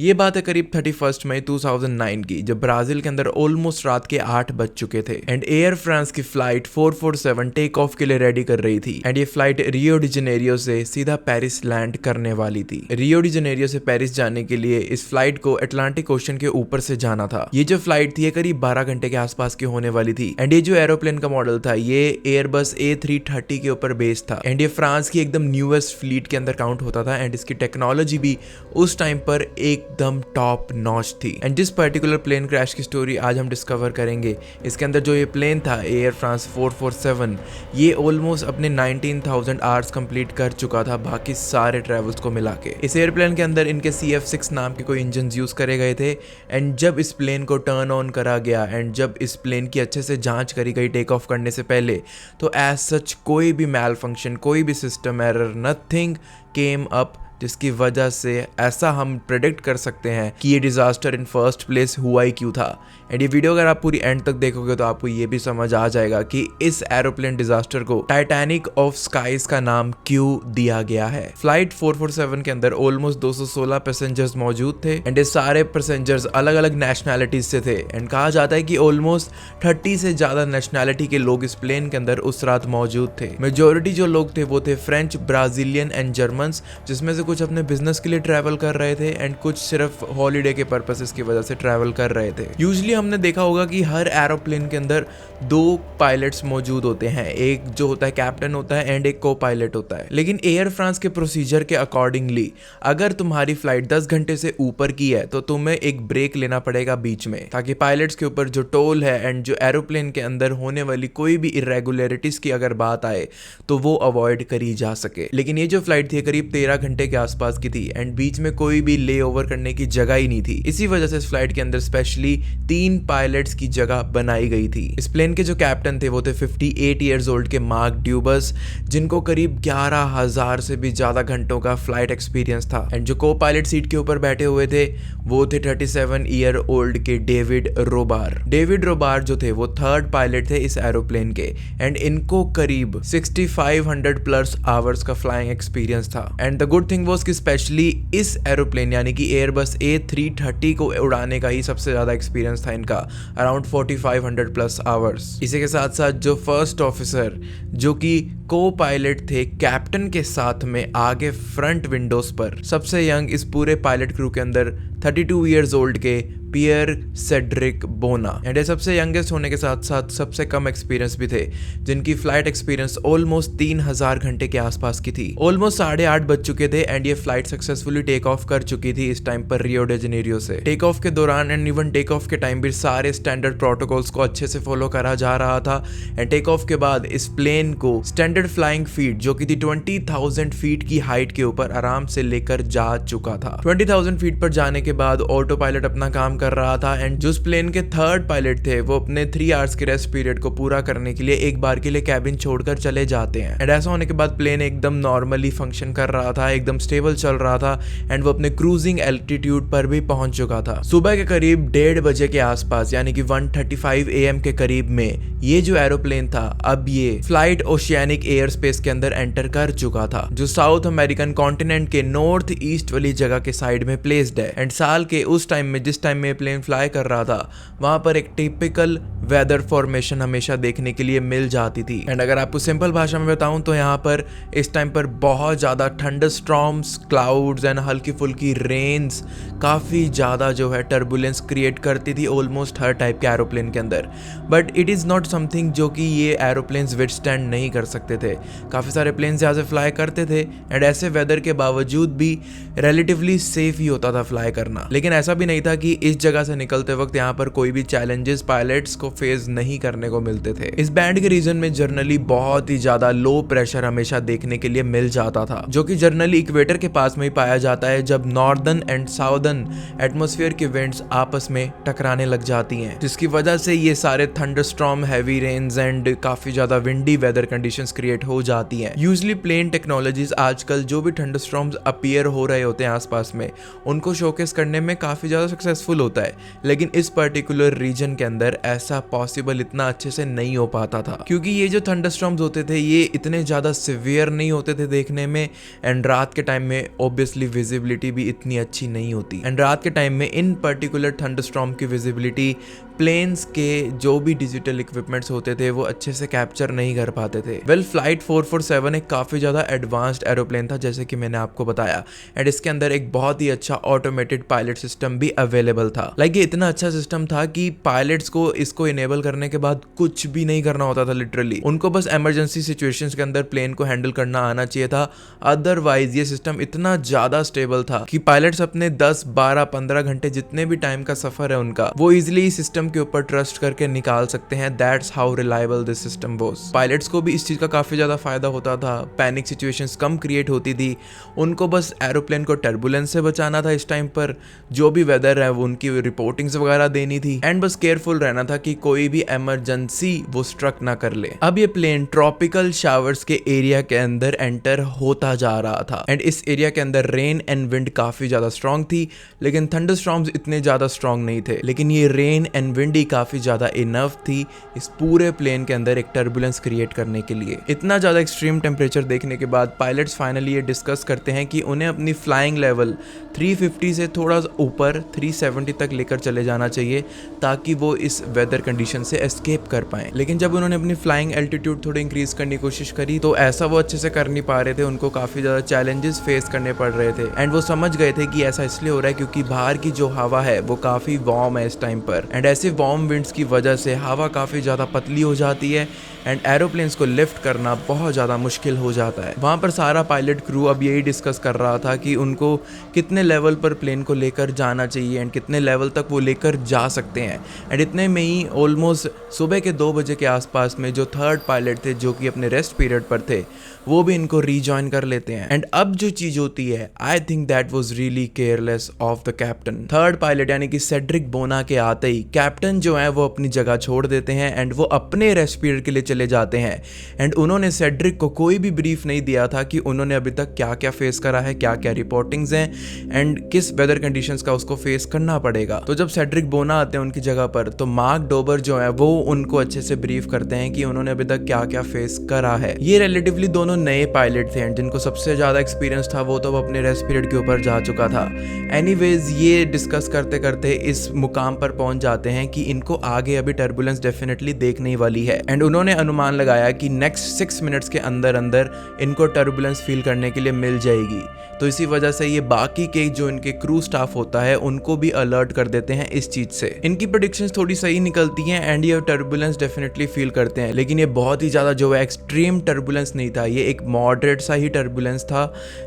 ये बात है करीब 31 मई 2009 की, जब ब्राजील के अंदर ऑलमोस्ट रात के 8 बज चुके थे एंड एयर फ्रांस की फ्लाइट 447 टेक ऑफ के लिए रेडी कर रही थी एंड ये फ्लाइट रियो डी जनेरियो से सीधा पेरिस लैंड करने वाली थी। रियो डी जनेरियो से पेरिस जाने के लिए इस फ्लाइट को अटलांटिक ओशन के ऊपर से जाना था। ये जो फ्लाइट थी ये करीब 12 घंटे के आसपास की होने वाली थी एंड ये जो एरोप्लेन का मॉडल था ये एयरबस A330 के ऊपर बेस्ड था एंड ये फ्रांस की एकदम न्यूएस्ट फ्लीट के अंदर काउंट होता था एंड इसकी टेक्नोलॉजी भी उस टाइम पर एकदम टॉप नॉच थी। एंड जिस पर्टिकुलर प्लेन क्रैश की स्टोरी आज हम डिस्कवर करेंगे, इसके अंदर जो ये प्लेन था एयर फ्रांस 447, ये ऑलमोस्ट अपने 19,000 आवर्स कंप्लीट कर चुका था बाकी सारे ट्रेवल्स को मिला के। इस एयरप्लेन के अंदर इनके CF6 नाम के कोई इंजन यूज करे गए थे एंड जब इस प्लेन को टर्न ऑन करा गया एंड जब इस प्लेन की अच्छे से जांच करी गई टेक ऑफ करने से पहले, तो एज सच कोई भी मैल फंक्शन, कोई भी system error, nothing came up, जिसकी वजह से ऐसा हम प्रेडिक्ट कर सकते हैं कि ये डिजास्टर इन फर्स्ट प्लेस हुआ ही क्यों था। एंड ये वीडियो अगर आप पूरी एंड तक देखोगे तो आपको ये भी समझ आ जाएगा कि इस एरोप्लेन डिजास्टर को टाइटैनिक ऑफ स्काईज का नाम क्यों दिया गया है। फ्लाइट 447 के अंदर ऑलमोस्ट 216 पैसेंजर्स मौजूद थे एंड ये सारे पैसेंजर्स अलग अलग नेशनैलिटीज से थे एंड कहा जाता है कि ऑलमोस्ट 30 से ज्यादा नेशनैलिटी के लोग इस प्लेन के अंदर उस रात मौजूद थे। मेजोरिटी जो लोग थे वो थे फ्रेंच, ब्राजीलियन एंड जर्मन्स, जिसमें से कुछ अपने बिजनेस के लिए ट्रैवल कर रहे थे एंड कुछ सिर्फ हॉलीडे के पर्पसेस की वजह से ट्रैवल कर रहे थे। यूजुअली हमने देखा होगा कि हर एरोप्लेन के अंदर 2 पायलट्स मौजूद होते हैं, एक जो होता है कैप्टन होता है एंड एक को पायलट होता है। लेकिन एयर फ्रांस के प्रोसीजर के अकॉर्डिंगली अगर तुम्हारी फ्लाइट 10 घंटे से ऊपर की है तो तुम्हें एक ब्रेक लेना पड़ेगा बीच में, ताकि पायलट्स के ऊपर जो टोल है एंड जो एरोप्लेन के अंदर होने वाली कोई भी इरेगुलरिटीज की अगर बात आए तो वो अवॉइड करी जा सके। लेकिन ये जो फ्लाइट थी करीब 13 घंटे के आसपास की थी एंड बीच में कोई भी ले ओवर करने की जगह ही नहीं थी। इसी वजह से इस फ्लाइट के अंदर स्पेशली 3 पायलट्स की जगह बनाई गई थी। इस प्लेन के जो कैप्टन थे वो थे 58 ईयर्स ओल्ड के मार्क ड्यूबस, जिनको करीब 11,000 से भी ज्यादा घंटों का फ्लाइट एक्सपीरियंस था एंड जो को पायलट सीट के ऊपर बैठे हुए थे वो थे 37 ईयर ओल्ड के डेविड रोबार। डेविड रोबार जो थे वो 3rd पायलट थे इस एरोप्लेन के एंड इनको करीब 6500 प्लस आवर्स का फ्लाइंग एक्सपीरियंस था। And the good thing was कि स्पेशली इस एरोप्लेन यानी कि एयरबस A330 को उड़ाने का ही सबसे ज्यादा एक्सपीरियंस था इनका, अराउंड 4500 प्लस आवर्स। इसी के साथ साथ जो फर्स्ट ऑफिसर जो कि को पायलट थे कैप्टन के साथ में आगे फ्रंट विंडोज पर, सबसे यंग इस पूरे पायलट क्रू के अंदर 32 ईयर्स ओल्ड के पियर सेड्रिक बोना एंड ये सबसे यंगेस्ट होने के साथ साथ सबसे कम एक्सपीरियंस भी थे, जिनकी फ्लाइट एक्सपीरियंस ऑलमोस्ट 3000 घंटे के आसपास की थी। ऑलमोस्ट 8:30 बज चुके थे एंड ये फ्लाइट सक्सेसफुली टेक ऑफ कर चुकी थी इस टाइम पर रियो डे जनेरियो से। टेक ऑफ के दौरान एंड इवन टेक ऑफ के टाइम भी सारे स्टैंडर्ड प्रोटोकॉल्स को अच्छे से फॉलो करा जा रहा था एंड टेक ऑफ के बाद इस प्लेन को स्टैंडर्ड फ्लाइंग फीट जो कि थी 20,000 फीट की हाइट के ऊपर आराम से लेकर जा चुका था। 20,000 फीट पर जाने के बाद ऑटो पायलट अपना काम कर रहा था एंड जो प्लेन के 3rd पायलट थे वो अपने 3 आवर्स के रेस्ट पीरियड को पूरा करने के लिए एक बार के लिए कैबिन छोड़कर चले जाते हैं एंड ऐसा होने के बाद प्लेन एकदम नॉर्मली फंक्शन कर रहा था, एकदम स्टेबल चल रहा था एंड वो अपने क्रूजिंग एल्टीट्यूड पर भी पहुंच चुका था। सुबह के करीब 1:30 बजे के आसपास यानी कि 1:35 AM के करीब में ये जो एरोप्लेन था अब ये फ्लाइट ओशियानिक एयर स्पेस के अंदर एंटर कर चुका था, जो साउथ अमेरिकन कॉन्टिनेंट के नॉर्थ ईस्ट वाली जगह के साइड में प्लेस्ड है एंड साल के उस टाइम में जिस टाइम में प्लेन फ्लाई कर रहा था वहां पर एक टिपिकल वेदर फॉर्मेशन हमेशा देखने के लिए मिल जाती थी। एंड अगर आपको सिंपल भाषा में बताऊं तो यहाँ पर इस टाइम पर बहुत ज्यादा थंडरस्टॉर्म्स, क्लाउड्स एंड हल्की फुल्की रेन्स काफी ज्यादा जो है टर्बुलेंस क्रिएट करती थी ऑलमोस्ट हर टाइप के एरोप्लेन के अंदर। But it is not something जो कि ये एरोप्लेन्स विथस्टैंड नहीं कर सकते थे। काफी सारे प्लेन्स यहाँ से फ्लाई करते थे एंड ऐसे वेदर के बावजूद भी रिलेटिवली सेफ ही होता था फ्लाई करना। लेकिन ऐसा भी नहीं था कि इस जगह से निकलते वक्त यहाँ पर कोई भी चैलेंजेस पायलट्स को फेस नहीं करने को मिलते थे। इस बैंड के रीजन में जर्नली बहुत ही ज्यादा लो प्रेशर हमेशा देखने के लिए मिल जाता था, जो कि जर्नली इक्वेटर के पास में ही पाया जाता है जब नॉर्दर्न एंड साउदर्न एटमॉस्फेयर की विंड्स आपस में टकराने लग जाती हैं, जिसकी वजह से ये सारे थंडरस्टॉर्म, हैवी रेन्स एंड काफी ज्यादा विंडी वेदर कंडीशंस क्रिएट हो जाती हैं। यूजुअली प्लेन टेक्नोलॉजीज आजकल जो भी थंडरस्टॉर्म्स अपीयर हो रहे होते हैं आसपास में उनको शोकेस करने में काफी ज्यादा सक्सेसफुल होता है, लेकिन इस पर्टिकुलर रीजन के अंदर ऐसा पॉसिबल इतना अच्छे से नहीं हो पाता था, क्योंकि ये जो थंडरस्टॉर्म्स होते थे ये इतने ज़्यादा सिवियर नहीं होते थे देखने में, एंड रात के टाइम में ऑब्वियसली विजिबिलिटी भी इतनी अच्छी नहीं होती। एंड रात के टाइम में इन पर्टिकुलर थंडरस्टॉर्म की विजिबिलिटी प्लेन्स के जो भी डिजिटल इक्विपमेंट्स होते थे वो अच्छे से कैप्चर नहीं कर पाते थे। वेल, फ्लाइट 447 एक काफ़ी ज़्यादा एडवांस्ड एरोप्लेन था जैसे कि मैंने आपको बताया, एंड इसके अंदर एक बहुत ही अच्छा ऑटोमेटेड पायलट सिस्टम भी अवेलेबल था। लाइक ये इतना अच्छा सिस्टम था कि पायलट्स को इसको इनेबल करने के बाद कुछ भी नहीं करना होता था लिटरली, उनको बस इमरजेंसी सिचुएशंस के अंदर प्लेन को हैंडल करना आना चाहिए था। अदरवाइज ये सिस्टम इतना ज़्यादा स्टेबल था कि पायलट्स अपने 10, 12, 15 घंटे जितने भी टाइम का सफ़र है उनका वो इजिली सिस्टम के ऊपर ट्रस्ट करके निकाल सकते हैं। That's how reliable this system was. Pilots को भी इस चीज का काफी ज्यादा फायदा होता था, पैनिक सिचुएशंस कम क्रिएट होती थी, उनको बस एरोप्लेन को टर्बुलेंस से बचाना था। इस टाइम पर जो भी वेदर है वो उनकी रिपोर्टिंग्स वगैरह देनी थी, एंड बस केयरफुल रहना था कि कोई भी इमरजेंसी वो स्ट्रक ना कर ले। अब ये प्लेन ट्रॉपिकल शावर्स के एरिया के अंदर एंटर होता जा रहा था, एंड इस एरिया के अंदर रेन एंड विंड काफी ज्यादा स्ट्रॉन्ग थी, लेकिन थंडरस्टॉर्म्स इतने ज्यादा स्ट्रॉन्ग नहीं थे। लेकिन ये रेन एंड विंड ही काफी ज्यादा इनफ थी इस पूरे प्लेन के अंदर एक टर्बुलेंस क्रिएट करने के लिए। इतना ज्यादा एक्सट्रीम टेम्परेचर देखने के बाद पायलट्स फाइनली ये डिस्कस करते हैं कि उन्हें अपनी फ्लाइंग लेवल 350 से थोड़ा ऊपर 370 तक लेकर चले जाना चाहिए ताकि वो इस वेदर कंडीशन से एस्केप कर पाएं। लेकिन जब उन्होंने अपनी फ्लाइंग एल्टीट्यूड थोड़ी इंक्रीज करने की कोशिश करी तो ऐसा वो अच्छे से कर नहीं पा रहे थे, उनको काफी ज्यादा चैलेंजेस फेस करने पड़ रहे थे, एंड वो समझ गए थे कि ऐसा इसलिए हो रहा है क्योंकि बाहर की जो हवा है वो काफी वार्म है इस टाइम पर, एंड ऐसे वार्म विंड्स की वजह से हवा काफ़ी ज़्यादा पतली हो जाती है एंड एरोप्लेन्स को लिफ्ट करना बहुत ज़्यादा मुश्किल हो जाता है। वहाँ पर सारा पायलट क्रू अब यही डिस्कस कर रहा था कि उनको कितने लेवल पर प्लेन को लेकर जाना चाहिए एंड कितने लेवल तक वो लेकर जा सकते हैं। एंड इतने में ही ऑलमोस्ट सुबह के 2 बजे के आसपास में जो थर्ड पायलट थे जो कि अपने रेस्ट पीरियड पर थे वो भी इनको रीजॉइन कर लेते हैं। एंड अब जो चीज़ होती है, I think that was really careless of the captain. Third pilot यानी कि सेड्रिक बोना के आते ही कैप्टन जो है वो अपनी जगह छोड़ देते हैं एंड वो अपने रेस्ट पीरियड के लिए चले जाते हैं। एंड उन्होंने सेड्रिक को कोई भी ब्रीफ नहीं दिया था कि उन्होंने अभी तक क्या क्या फेस करा है, क्या क्या रिपोर्टिंग्स हैं एंड किस वेदर कंडीशंस का उसको फेस करना पड़ेगा। तो जब सेड्रिक बोना आते हैं उनकी जगह पर तो मार्क डोबर जो है वो उनको अच्छे से ब्रीफ करते हैं कि उन्होंने अभी तक क्या क्या फेस करा है। ये रिलेटिवली दोनों नए पायलट थे एंड जिनको सबसे ज्यादा एक्सपीरियंस था वो तो अपने रेस्ट पीरियड के ऊपर जा चुका था। एनीवेज ये डिस्कस करते करते इस मुकाम पर पहुंच जाते हैं कि इनको आगे अभी टर्बुलेंस डेफिनेटली देखने वाली है एंड उन्होंने अनुमान लगाया कि नेक्स्ट 6 मिनट्स के अंदर अंदर इनको टर्बुलेंस फील करने के लिए मिल जाएगी। तो इसी वजह से ये बाकी के जो इनके क्रू स्टाफ होता है उनको भी अलर्ट कर देते हैं इस चीज से। इनकी प्रेडिक्शंस थोड़ी सही निकलती हैं एंड ये टर्बुलेंस डेफिनेटली फील करते हैं, लेकिन ये बहुत ही ज्यादा जो है एक्सट्रीम टर्बुलेंस नहीं था, ये एक मॉडरेट सा ही टर्बुलेंस था।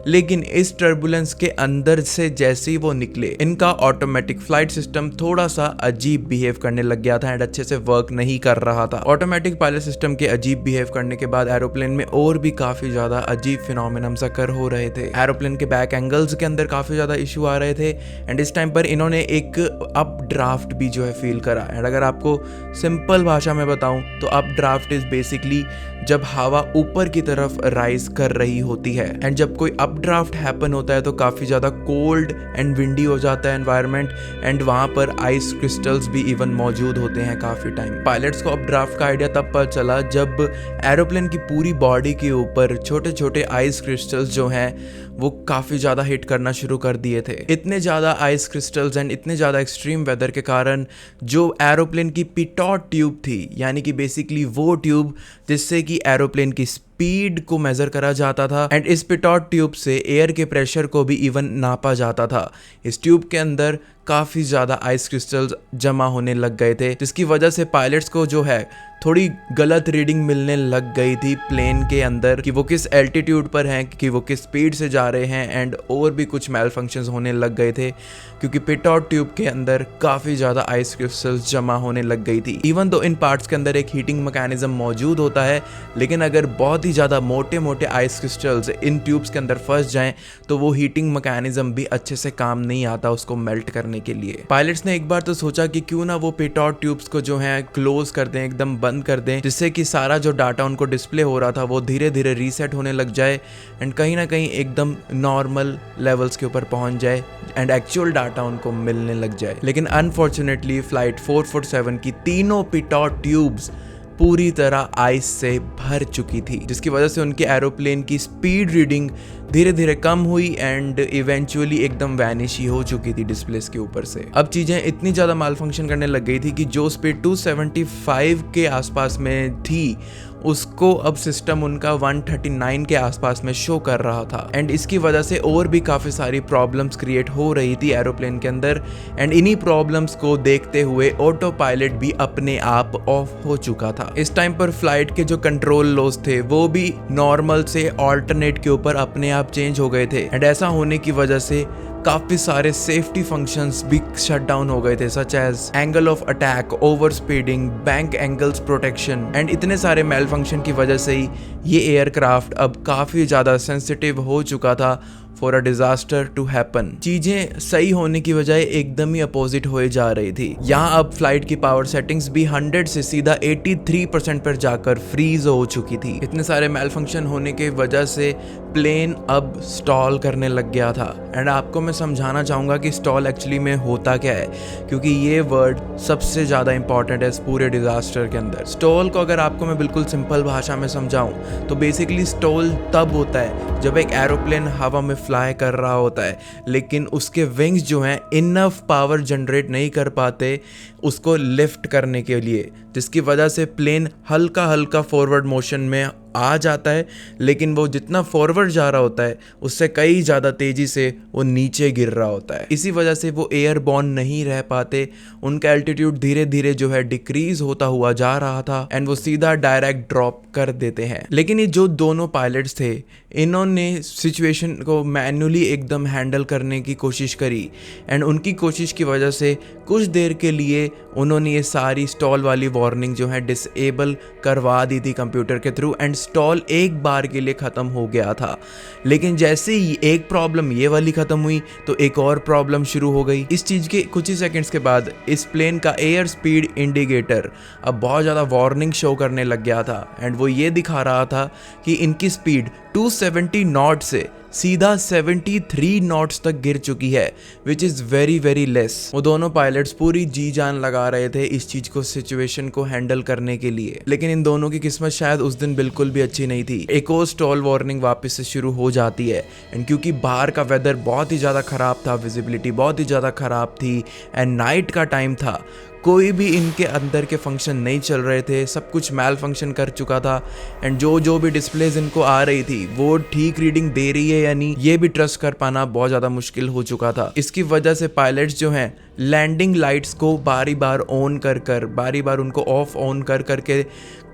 लेकिन इस टर्बुलेंस के अंदर से जैसे ही वो निकले इनका ऑटोमेटिक फ्लाइट सिस्टम थोड़ा सा अजीब बिहेव करने लग गया था एंड अच्छे से वर्क नहीं कर रहा था। ऑटोमेटिक पायलट सिस्टम के अजीब बिहेव करने के बाद एरोप्लेन में और भी काफी ज्यादा अजीब फिनोमेनन कर हो रहे थे। एरोप्लेन के बैक एंगल्स के अंदर काफी ज्यादा इशू आ रहे थे एंड इस टाइम पर इन्होंने एक अप ड्राफ्ट भी जो है फील करा। एंड अगर आपको सिंपल भाषा में बताऊं तो अप ड्राफ्ट इज बेसिकली जब हवा ऊपर की तरफ राइज कर रही होती है एंड जब कोई अप ड्राफ्ट हैपन होता है तो काफी ज्यादा कोल्ड एंड विंडी हो जाता है एनवायरनमेंट एंड वहां पर आइस क्रिस्टल्स भी इवन मौजूद होते हैं काफी टाइम। पायलट्स को अप ड्राफ्ट का आइडिया तब पता चला जब एरोप्लेन की पूरी बॉडी के ऊपर छोटे छोटे आइस क्रिस्टल्स जो हैं वो काफी ज्यादा हिट करना शुरू कर दिए थे। इतने ज्यादा आइस क्रिस्टल्स एंड इतने ज्यादा एक्सट्रीम वेदर के कारण जो एरोप्लेन की पिटॉट ट्यूब थी यानी कि बेसिकली वो ट्यूब जिससे कि एरोप्लेन की स्पीड को मेजर करा जाता था एंड इस पिटॉट ट्यूब से एयर के प्रेशर को भी इवन नापा जाता था। इस ट्यूब के अंदर काफ़ी ज़्यादा आइस क्रिस्टल्स जमा होने लग गए थे जिसकी वजह से पायलट्स को जो है थोड़ी गलत रीडिंग मिलने लग गई थी प्लेन के अंदर कि वो किस एल्टीट्यूड पर हैं, कि वो किस स्पीड से जा रहे हैं एंड और भी कुछ मेल फंक्शंस होने लग गए थे क्योंकि पिटॉट ट्यूब के अंदर काफ़ी ज़्यादा आइस क्रिस्टल्स जमा होने लग गई थी। इवन दो इन पार्ट्स के अंदर एक हीटिंग मैकेनिज्म मौजूद होता है लेकिन अगर बहुत बहुत ही ज़्यादा मोटे मोटे आइस क्रिस्टल्स इन ट्यूब्स के अंदर फंस जाएं तो वो हीटिंग मैकेनिज्म भी अच्छे से काम नहीं आता उसको मेल्ट करने के लिए। पायलट्स ने एक बार तो सोचा कि क्यों ना वो पिटॉट ट्यूब्स को जो है क्लोज कर दें, एकदम बंद कर दें, जिससे कि सारा जो डाटा उनको डिस्प्ले हो रहा था वो धीरे धीरे रीसेट होने लग जाए एंड कहीं ना कहीं एकदम नॉर्मल लेवल्स के ऊपर पहुंच जाए एंड एक्चुअल डाटा उनको मिलने लग जाए। लेकिन अनफॉर्चुनेटली फ्लाइट 447 की तीनों पिटॉट ट्यूब्स पूरी तरह आइस से भर चुकी थी, जिसकी वजह से उनके एरोप्लेन की स्पीड रीडिंग धीरे धीरे कम हुई एंड इवेंचुअली एकदम वैनिश ही हो चुकी थी डिस्प्लेस के ऊपर से। अब चीजें इतनी ज्यादा माल फंक्शन करने लग गई थी कि जो स्पीड 275 के आसपास में थी उसको अब सिस्टम उनका 139 के आसपास में शो कर रहा था एंड इसकी वजह से और भी काफी सारी प्रॉब्लम्स क्रिएट हो रही थी एरोप्लेन के अंदर एंड इन्हीं प्रॉब्लम्स को देखते हुए ऑटो पायलट भी अपने आप ऑफ हो चुका था। इस टाइम पर फ्लाइट के जो कंट्रोल लॉस थे वो भी नॉर्मल से ऑल्टरनेट के ऊपर अपने आप चेंज हो गए थे एंड ऐसा होने की वजह से काफी सारे सेफ्टी फंक्शंस भी शट डाउन हो गए थे, such as angle of attack, over speeding, bank angles protection and इतने सारे मेल फंक्शन की वजह से ही ये एयरक्राफ्ट अब काफी ज्यादा सेंसिटिव हो चुका था for a disaster to happen. चीजें सही होने की बजाय एकदम ही अपोजिट होए जा रही थी। यहाँ अब फ्लाइट की पावर सेटिंग्स भी 100 से सीधा 83% पर जाकर फ्रीज हो चुकी थी। इतने सारे मेल फंक्शन होने के वजह से प्लेन अब स्टॉल करने लग गया था एंड आपको मैं समझाना चाहूंगा कि स्टॉल एक्चुअली में होता क्या है, क्योंकि ये वर्ड सबसे ज्यादा इंपॉर्टेंट है इस पूरे डिजास्टर के अंदर। स्टॉल को अगर आपको मैं बिल्कुल सिंपल भाषा में समझाऊं तो बेसिकली स्टॉल तब होता है जब एक एरोप्लेन हवा में फ्लाई कर रहा होता है लेकिन उसके विंग्स जो हैं इनफ पावर जनरेट नहीं कर पाते उसको लिफ्ट करने के लिए, जिसकी वजह से प्लेन हल्का हल्का फॉरवर्ड मोशन में आ जाता है लेकिन वो जितना फॉरवर्ड जा रहा होता है उससे कई ज़्यादा तेज़ी से वो नीचे गिर रहा होता है। इसी वजह से वो एयरबॉर्न नहीं रह पाते, उनका एल्टीट्यूड धीरे धीरे जो है डिक्रीज होता हुआ जा रहा था एंड वो सीधा डायरेक्ट ड्रॉप कर देते हैं। लेकिन ये जो दोनों पायलट्स थे इन्होंने सिचुएशन को मैन्युअली एकदम हैंडल करने की कोशिश करी एंड उनकी कोशिश की वजह से कुछ देर के लिए उन्होंने ये सारी स्टॉल वाली वार्निंग जो है डिसेबल करवा दी थी कंप्यूटर के थ्रू एंड स्टॉल एक बार के लिए ख़त्म हो गया था। लेकिन जैसे ही एक प्रॉब्लम ये वाली ख़त्म हुई तो एक और प्रॉब्लम शुरू हो गई। इस चीज़ के कुछ ही सेकंड्स के बाद इस प्लेन का एयर स्पीड इंडिकेटर अब बहुत ज़्यादा वार्निंग शो करने लग गया था एंड वो ये दिखा रहा था कि इनकी स्पीड 270 नॉट से सीधा 73 नॉट्स तक गिर चुकी है, which is very very less. वो दोनों पायलट्स पूरी जी जान लगा रहे थे इस चीज़ को, सिचुएशन को हैंडल करने के लिए, लेकिन इन दोनों की किस्मत शायद उस दिन बिल्कुल भी अच्छी नहीं थी। एक और स्टॉल वार्निंग वापस से शुरू हो जाती है एंड क्योंकि बाहर का वेदर बहुत ही ज़्यादा ख़राब था, विजिबिलिटी बहुत ही ज़्यादा ख़राब थी एंड नाइट का टाइम था, कोई भी इनके अंदर के फंक्शन नहीं चल रहे थे, सब कुछ मैल फंक्शन कर चुका था एंड जो भी डिस्प्लेज इनको आ रही थी वो ठीक रीडिंग दे रही है या नहीं ये भी ट्रस्ट कर पाना बहुत ज़्यादा मुश्किल हो चुका था। इसकी वजह से पायलट्स जो हैं लैंडिंग लाइट्स को बारी बार ऑन कर बारी बार उनको ऑफ ऑन करके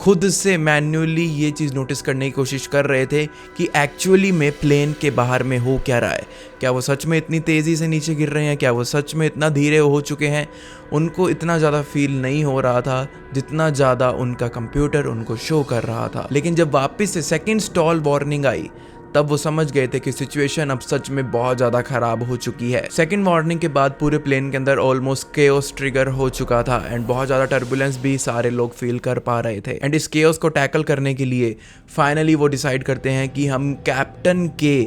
खुद से मैन्युअली ये चीज़ नोटिस करने की कोशिश कर रहे थे कि एक्चुअली में प्लेन के बाहर में हो क्या रहा है, क्या वो सच में इतनी तेज़ी से नीचे गिर रहे हैं, क्या वो सच में इतना धीरे हो चुके हैं। उनको इतना ज़्यादा फील नहीं हो रहा था जितना ज़्यादा उनका कंप्यूटर उनको शो कर रहा था। लेकिन जब वापस से सेकेंड स्टॉल वार्निंग आई तब वो समझ गए थे कि सिचुएशन अब सच में बहुत ज़्यादा ख़राब हो चुकी है। सेकंड वार्निंग के बाद पूरे प्लेन के अंदर ऑलमोस्ट केओस ट्रिगर हो चुका था एंड बहुत ज़्यादा टर्बुलेंस भी सारे लोग फील कर पा रहे थे एंड इस केओस को टैकल करने के लिए फाइनली वो डिसाइड करते हैं कि हम कैप्टन के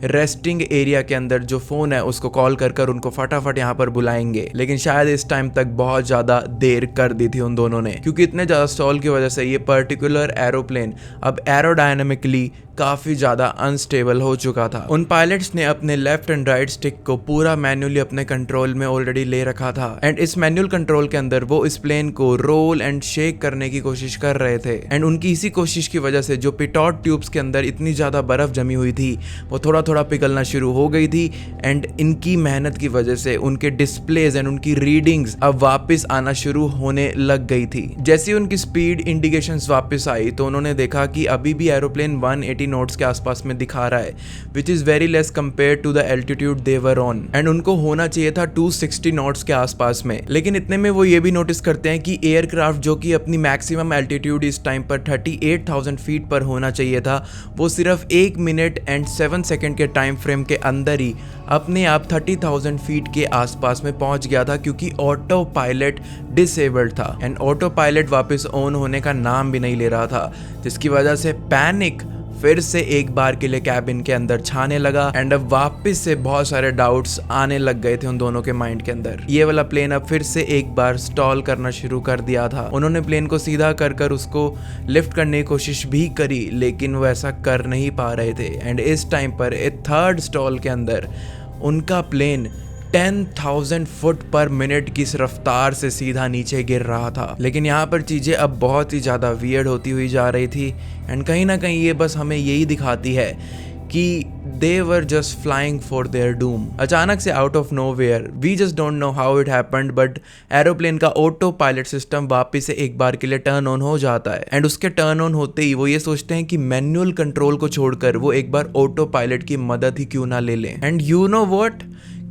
रेस्टिंग एरिया के अंदर जो फ़ोन है उसको कॉल कर उनको फटाफट यहाँ पर बुलाएंगे। लेकिन शायद इस टाइम तक बहुत ज़्यादा देर कर दी थी उन दोनों ने, क्योंकि इतने ज़्यादा स्टॉल की वजह से ये पर्टिकुलर एरोप्लेन अब एरोडायनेमिकली काफ़ी ज़्यादा अनस्टेबल हो चुका था। उन पायलट्स ने अपने लेफ्ट एंड राइट स्टिक को पूरा मैन्युअली अपने कंट्रोल में ऑलरेडी ले रखा था एंड इस मैनुअल कंट्रोल के अंदर वो इस प्लेन को रोल एंड शेक करने की कोशिश कर रहे थे एंड उनकी इसी कोशिश की वजह से जो पिटॉट ट्यूब्स के अंदर इतनी ज़्यादा बर्फ़ जमी हुई थी वो थोड़ा थोड़ा पिघलना शुरू हो गई थी एंड इनकी मेहनत की वजह से उनके डिस्प्लेज एंड उनकी रीडिंग्स अब वापस आना शुरू होने लग गई थी। जैसे उनकी स्पीड इंडिकेशंस वापस आई तो उन्होंने देखा कि अभी भी एरोप्लेन 180 नॉट्स के आसपास में दिखा रहा है, which is very less compare to the altitude they were on, and उनको होना चाहिए था 260 नॉट्स के आसपास में। लेकिन इतने में वो ये भी नोटिस करते हैं कि एयरक्राफ्ट जो कि अपनी मैक्सिमम एल्टीट्यूड इस टाइम पर 38,000 फीट पर होना चाहिए था, वो सिर्फ 1 मिनट एंड 7 सेकेंड के टाइम फ्रेम के अंदर ही अपने आप 30,000 फीट के आसपास में पहुंच गया था, क्योंकि ऑटो पायलट डिसेबल्ड था एंड ऑटो पायलट वापस ऑन होने का नाम भी नहीं ले रहा था, जिसकी वजह से पैनिक फिर से एक बार के लिए कैबिन के अंदर छाने लगा एंड अब वापस से बहुत सारे डाउट्स आने लग गए थे उन दोनों के माइंड के अंदर। ये वाला प्लेन अब फिर से एक बार स्टॉल करना शुरू कर दिया था। उन्होंने प्लेन को सीधा कर उसको लिफ्ट करने की कोशिश भी करी, लेकिन वो ऐसा कर नहीं पा रहे थे एंड इस टाइम पर एक थर्ड स्टॉल के अंदर उनका प्लेन 10,000 फुट पर मिनट की रफ्तार से सीधा नीचे गिर रहा था। लेकिन यहाँ पर चीज़ें अब बहुत ही ज़्यादा वियर्ड होती हुई जा रही थी एंड कहीं ना कहीं ये बस हमें यही दिखाती है कि they were just flying for their doom. अचानक से out of nowhere, we just don't know how it happened, but aeroplane का ऑटो पायलट सिस्टम वापस से एक बार के लिए टर्न ऑन हो जाता है एंड उसके टर्न ऑन होते ही वो ये सोचते हैं कि मैनुअल कंट्रोल को छोड़कर वो एक बार ऑटो पायलट की मदद ही क्यों ना ले लें। And you know what,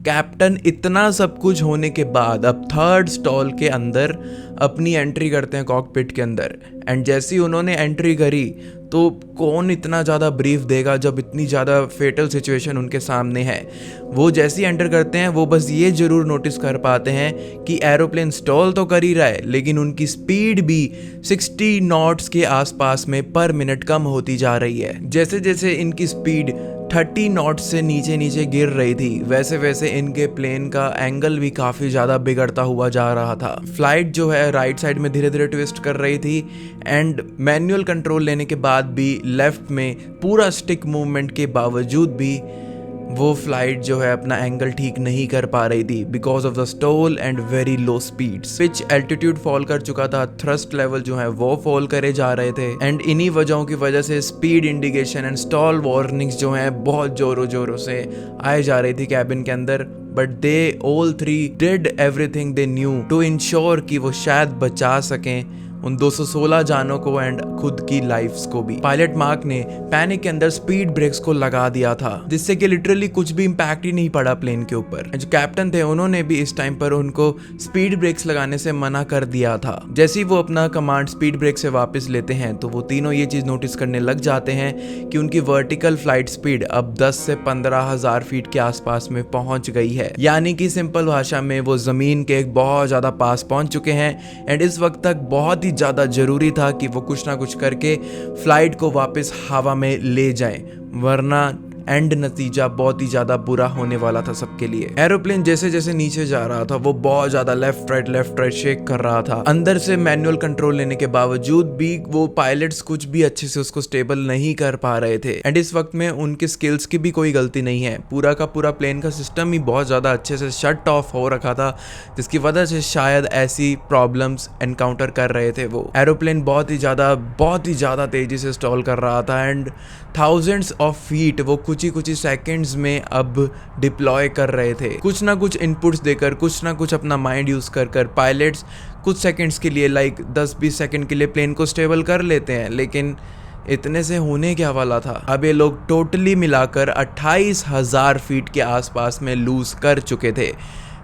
captain इतना सब कुछ होने के बाद अब थर्ड स्टॉल के अंदर अपनी एंट्री करते हैं कॉकपिट के अंदर एंड जैसे ही उन्होंने एंट्री करी तो कौन इतना ज़्यादा ब्रीफ देगा जब इतनी ज़्यादा फेटल सिचुएशन उनके सामने है। वो जैसे ही एंटर करते हैं वो बस ये ज़रूर नोटिस कर पाते हैं कि एरोप्लेन स्टॉल तो कर ही रहा है, लेकिन उनकी स्पीड भी 60 नॉट्स के आसपास में पर मिनट कम होती जा रही है। जैसे जैसे इनकी स्पीड 30 नॉट से नीचे नीचे गिर रही थी, वैसे वैसे इनके प्लेन का एंगल भी काफ़ी ज़्यादा बिगड़ता हुआ जा रहा था। फ्लाइट जो है राइट साइड में धीरे धीरे ट्विस्ट कर रही थी एंड मैनुअल कंट्रोल लेने के बाद भी लेफ्ट में पूरा स्टिक मूवमेंट के बावजूद भी वो फ्लाइट जो है अपना एंगल ठीक नहीं कर पा रही थी because of the stall and very low speeds. Pitch altitude fall कर चुका था, थ्रस्ट लेवल जो है वो फॉल करे जा रहे थे एंड इन्हीं वजहों की वजह से speed indication and stall warnings जो है बहुत जोरों जोरों से आए जा रही थी कैबिन के अंदर। But they all three did everything they knew to ensure कि वो शायद बचा सकें उन 216 जानों को एंड खुद की लाइफ्स को भी। पायलट मार्क ने पैनिक के अंदर स्पीड ब्रेक्स को लगा दिया था, जिससे कि लिटरली कुछ भी इम्पैक्ट ही नहीं पड़ा प्लेन के ऊपर। जो कैप्टन थे उन्होंने भी इस टाइम पर उनको स्पीड ब्रेक्स लगाने से मना कर दिया था। जैसे ही वो अपना कमांड स्पीड ब्रेक से वापस लेते हैं तो वो तीनों ये चीज नोटिस करने लग जाते हैं कि उनकी वर्टिकल फ्लाइट स्पीड अब 10 से 15,000 फीट के आसपास में पहुंच गई है, यानी कि सिंपल भाषा में वो जमीन के एक बहुत ज्यादा पास पहुंच चुके हैं एंड इस वक्त तक बहुत ही ज्यादा जरूरी था कि वो कुछ ना कुछ करके फ्लाइट को वापस हवा में ले जाएं, वरना एंड नतीजा बहुत ही ज्यादा बुरा होने वाला था सबके लिए। एरोप्लेन जैसे जैसे नीचे जा रहा था वो बहुत ज्यादा लेफ्ट राइट शेक कर रहा था। अंदर से मैनुअल कंट्रोल लेने के बावजूद भी वो पायलट्स कुछ भी अच्छे से उसको स्टेबल नहीं कर पा रहे थे एंड इस वक्त में उनके स्किल्स की भी कोई गलती नहीं है। पूरा का पूरा प्लेन का सिस्टम ही बहुत ज्यादा अच्छे से शट ऑफ हो रखा था, जिसकी वजह से शायद ऐसी प्रॉब्लम्स एनकाउंटर कर रहे थे वो। एरोप्लेन बहुत ही ज्यादा तेजी से स्टॉल कर रहा था एंड थाउजेंड्स ऑफ फीट वो कुछ ही सेकंड्स में अब डिप्लॉय कर रहे थे। कुछ ना कुछ इनपुट्स देकर, कुछ ना कुछ अपना माइंड यूज कर पायलट्स कुछ सेकंड्स के लिए लाइक 10-20 सेकंड के लिए प्लेन को स्टेबल कर लेते हैं, लेकिन इतने से होने क्या वाला था। अब ये लोग टोटली मिलाकर 28,000 फीट के आसपास में लूज कर चुके थे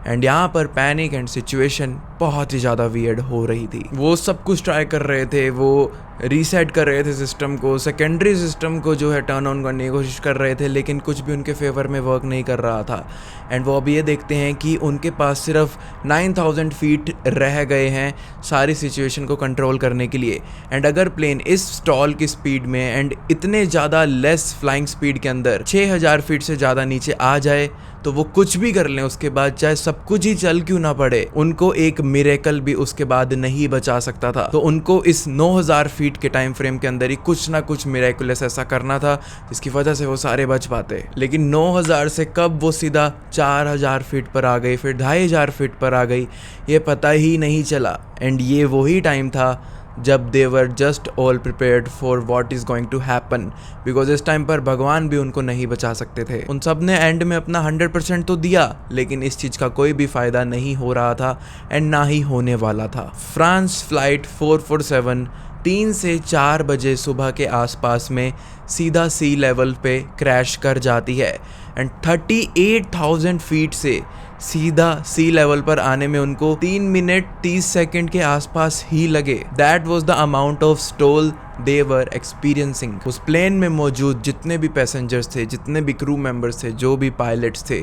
एंड यहाँ पर पैनिक एंड सिचुएशन बहुत ही ज़्यादा वियर्ड हो रही थी। वो सब कुछ ट्राई कर रहे थे, वो रीसेट कर रहे थे सिस्टम को, सेकेंडरी सिस्टम को जो है टर्न ऑन करने की कोशिश कर रहे थे, लेकिन कुछ भी उनके फेवर में वर्क नहीं कर रहा था एंड वो अब ये देखते हैं कि उनके पास सिर्फ 9,000 फीट रह गए हैं सारी सिचुएशन को कंट्रोल करने के लिए। एंड अगर प्लेन इस स्टॉल की स्पीड में एंड इतने ज़्यादा लेस फ्लाइंग स्पीड के अंदर 6,000 फीट से ज़्यादा नीचे आ जाए तो वो कुछ भी कर लें उसके बाद, चाहे सब कुछ ही चल क्यों ना पड़े, उनको एक मिरेकल भी उसके बाद नहीं बचा सकता था। तो उनको इस 9,000 फीट के टाइम फ्रेम के अंदर ही कुछ ना कुछ मिरेकुलस ऐसा करना था जिसकी वजह से वो सारे बच पाते। लेकिन 9,000 से कब वो सीधा 4,000 फीट पर आ गई, फिर 2,500 फीट पर आ गई, ये पता ही नहीं चला। एंड ये वही टाइम था जब they were just all prepared for what is going to happen, because इस टाइम पर भगवान भी उनको नहीं बचा सकते थे। उन सब ने एंड में अपना 100% तो दिया, लेकिन इस चीज़ का कोई भी फ़ायदा नहीं हो रहा था एंड ना ही होने वाला था। फ्रांस फ्लाइट 447 3 से 4 बजे सुबह के आसपास में सीधा सी लेवल पे क्रैश कर जाती है एंड 38,000 फीट से सीधा सी लेवल पर आने में उनको 3 मिनट 30 सेकंड के आसपास ही लगे। That was the amount of stall they were experiencing. उस प्लेन में मौजूद जितने भी पैसेंजर्स थे, जितने भी क्रू मेंबर्स थे, जो भी पायलट्स थे,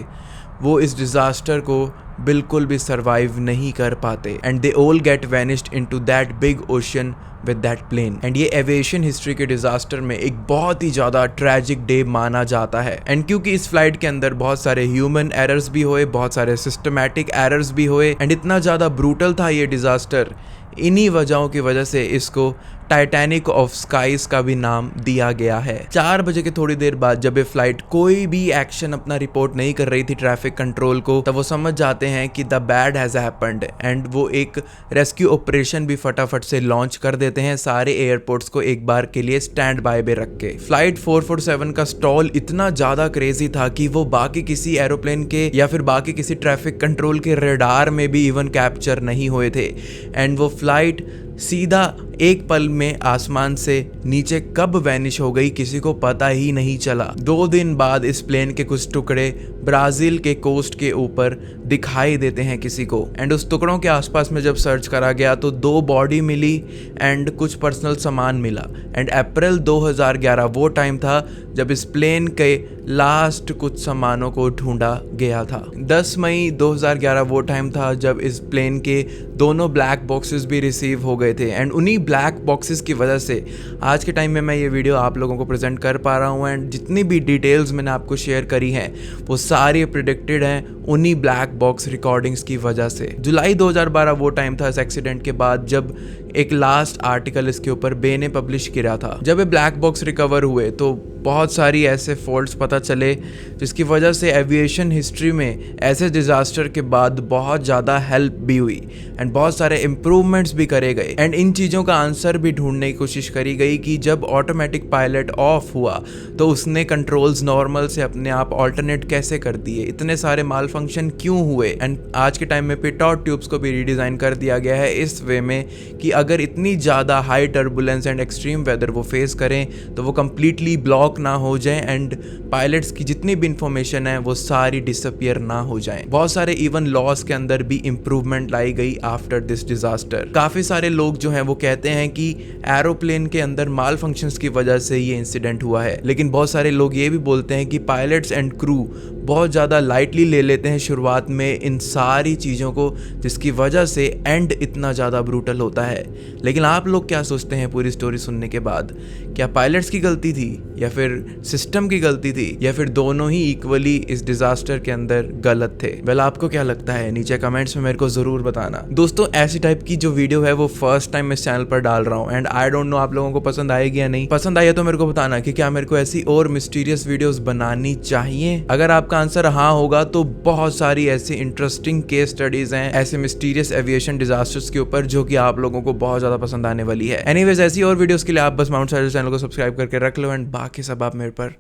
वो इस डिज़ास्टर को बिल्कुल भी सरवाइव नहीं कर पाते and they all get vanished into that big ocean with that plane. And ये एविएशन हिस्ट्री के डिजास्टर में एक बहुत ही ज़्यादा ट्रैजिक डे माना जाता है। एंड क्योंकि इस फ्लाइट के अंदर बहुत सारे ह्यूमन एरर्स भी हुए, बहुत सारे सिस्टमैटिक एरर्स भी हुए एंड इतना ज़्यादा ब्रूटल था ये डिज़ास्टर, इन्हीं वजहों की वजह से इसको टाइटैनिक ऑफ स्काईज का भी नाम दिया गया है। 4 बजे के थोड़ी देर बाद जब ये फ्लाइट कोई भी एक्शन अपना रिपोर्ट नहीं कर रही थी ट्रैफिक कंट्रोल को, तब वो समझ जाते हैं कि the bad has happened and वो एक रेस्क्यू ऑपरेशन भी फटाफट से लॉन्च कर देते हैं, सारे एयरपोर्ट्स को एक बार के लिए स्टैंड बाय पे रख के। फ्लाइट 447 का स्टॉल इतना ज़्यादा क्रेजी था कि वो बाकी किसी एरोप्लेन के या फिर बाकी किसी ट्रैफिक कंट्रोल के रडार में भी इवन कैप्चर नहीं हुए थे एंड वो फ्लाइट सीधा एक पल में आसमान से नीचे कब वैनिश हो गई किसी को पता ही नहीं चला। 2 दिन बाद इस प्लेन के कुछ टुकड़े ब्राज़ील के कोस्ट के ऊपर दिखाई देते हैं किसी को एंड उस टुकड़ों के आसपास में जब सर्च करा गया तो 2 बॉडी मिली एंड कुछ पर्सनल सामान मिला एंड अप्रैल 2011 वो टाइम था जब इस प्लेन के लास्ट कुछ सामानों को ढूंढा गया था। 10 मई 2011 वो टाइम था जब इस प्लेन के दोनों ब्लैक बॉक्सेस भी रिसीव हो गए थे एंड उन्हीं ब्लैक बॉक्सेस की वजह से आज के टाइम में मैं ये वीडियो आप लोगों को प्रेजेंट कर पा रहा हूँ एंड जितनी भी डिटेल्स मैंने आपको शेयर करी हैं वो सारी प्रिडिक्टेड हैं उन्हीं ब्लैक बॉक्स रिकॉर्डिंग्स की वजह से। जुलाई 2012 वो टाइम था इस एक्सीडेंट के बाद जब एक लास्ट आर्टिकल इसके ऊपर बे ने पब्लिश किया था। जब ये ब्लैक बॉक्स रिकवर हुए तो बहुत सारी ऐसे फॉल्ट्स पता चले जिसकी वजह से एविएशन हिस्ट्री में ऐसे डिज़ास्टर के बाद बहुत ज़्यादा हेल्प भी हुई एंड बहुत सारे इम्प्रूवमेंट्स भी करे गए एंड इन चीज़ों का आंसर भी ढूंढने की कोशिश करी गई कि जब ऑटोमेटिक पायलट ऑफ हुआ तो उसने कंट्रोल्स नॉर्मल से अपने आप ऑल्टरनेट कैसे कर दिए, इतने सारे माल फंक्शन क्यों हुए एंड आज के टाइम में पिटॉट ट्यूब्स को भी रीडिज़ाइन कर दिया गया है इस वे में कि अगर इतनी ज़्यादा high turbulence and extreme weather वो फेस करें तो वो कम्प्लीटली ब्लॉक ना हो जाए एंड पायलट्स की जितनी भी इंफॉर्मेशन है वो सारी डिसअपियर ना हो जाए। बहुत सारे इवन लॉस के अंदर भी इम्प्रूवमेंट लाई गई आफ्टर दिस डिजास्टर। काफ़ी सारे लोग जो हैं वो कहते हैं कि एरोप्लेन के अंदर माल फंक्शंस की वजह से ये इंसिडेंट हुआ है, लेकिन बहुत सारे लोग ये भी बोलते हैं कि पायलट्स एंड क्रू बहुत ज़्यादा लाइटली ले लेते हैं शुरुआत में इन सारी चीज़ों को, जिसकी वजह से एंड इतना ज़्यादा ब्रूटल होता है। लेकिन आप लोग क्या सोचते हैं पूरी स्टोरी सुनने के बाद? क्या पायलट्स की गलती थी या फिर सिस्टम की गलती थी या फिर दोनों ही इक्वली इस डिजास्टर के अंदर गलत थे? वेल, आपको क्या लगता है नीचे कमेंट्स में मेरे को जरूर बताना। दोस्तों, ऐसी टाइप की जो वीडियो है वो फर्स्ट टाइम इस चैनल पर डाल रहा हूँ एंड आई डोंट नो आप लोगों को पसंद आएगी या नहीं। पसंद आई है तो मेरे को बताना कि क्या मेरे को ऐसी और मिस्टीरियस वीडियोस बनानी चाहिए। अगर आपका आंसर हाँ होगा तो बहुत सारी ऐसी इंटरेस्टिंग केस स्टडीज हैं ऐसे मिस्टीरियस एविएशन डिजास्टर्स के ऊपर जो कि आप लोगों को बहुत ज्यादा पसंद आने वाली है। एनीवेज, ऐसी और वीडियोस के लिए आप बस माउंट साइडर चैनल को सब्सक्राइब करके रख लो एंड बाकी सब आप मेरे पर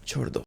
छोड़ दो।